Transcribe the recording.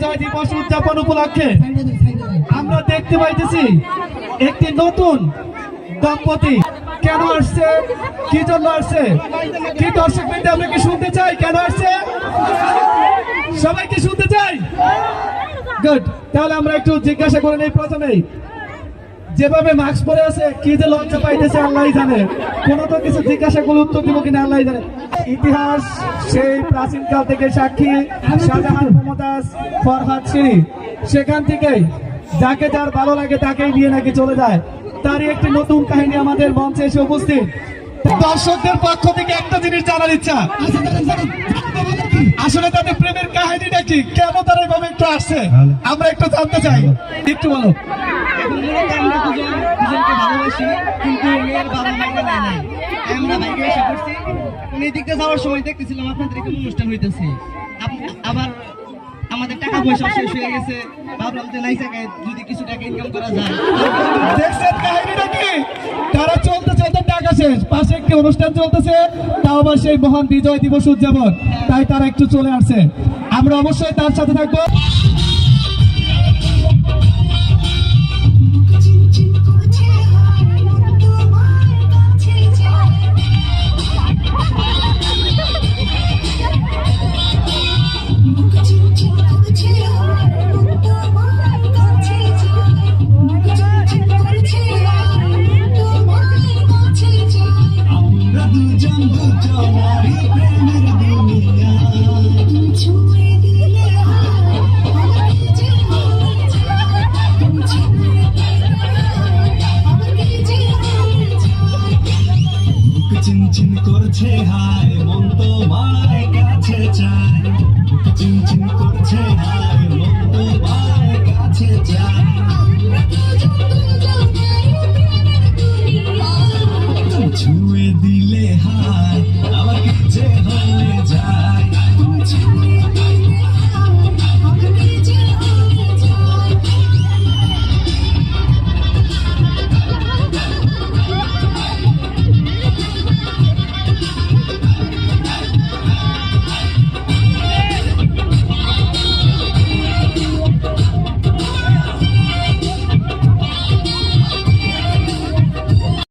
বিজয় দিবস উদযাপন উপলক্ষে আমরা দেখতে পাইতেছি একটি নতুন দম্পতি কেন আসছে, কি জন্য আসছে, কি দর্শক বৃন্দ আমরা কি শুনতে চাই কেন আসছে? সবাইকে শুনতে চাই। গুড, তাহলে আমরা একটু জিজ্ঞাসা করে নেই। প্রথমেই যেভাবে মাস্ক পরে আছে, কি যে লজ্জা পাইতেছে আল্লাহ জানে। কোনো তো কিছু জিজ্ঞাসা করলে উত্তর দিব কিনা আল্লাহ জানে। ইতিহাস সেই প্রাচীন কাল থেকে সাক্ষী শাহজাহান, মমতাজ, ফরহাদ, সিরি, সেখান থেকেই যাকে যার ভালো লাগে তাকেই নিয়ে নাকি চলে যায়। তারই একটি নতুন কাহিনী আমাদের মঞ্চে এসে উপস্থিত। দর্শকদের পক্ষ থেকে একটা জিনিস জানার ইচ্ছা, আসলে তাদের প্রেমের কাহিনীটা কি, কেন তারা এভাবে একটু আসছে আমরা একটু জানতে চাই। একটু বলো। দুজনকে ভালোবাসি, কিন্তু মেয়ের বাবা মাইনে নেয় নাই। আমরা বাইকে এসে পড়ছি, এই দিকটা যাওয়ার সময় দেখতেছিলাম আপনাদের এখানে অনুষ্ঠান হইতেছে। আবার আমাদের টাকা পয়সা শেষ হয়ে গেছে, ভাবলাম যে নাই জায়গায় যদি কিছু টাকা ইনকাম করা যায়। দেখছেন কাহিনীটা কি? তারা চলতে চলতে টাকা শেষ, পাশে একটি অনুষ্ঠান চলতেছে, তাও আবার সেই মহান বিজয় দিবস উদযাপন, তাই তারা একটু চলে আসছে। আমরা অবশ্যই তার সাথে থাকবো। চিনচিন করছে হায়, মন তোমার কাছে চায়।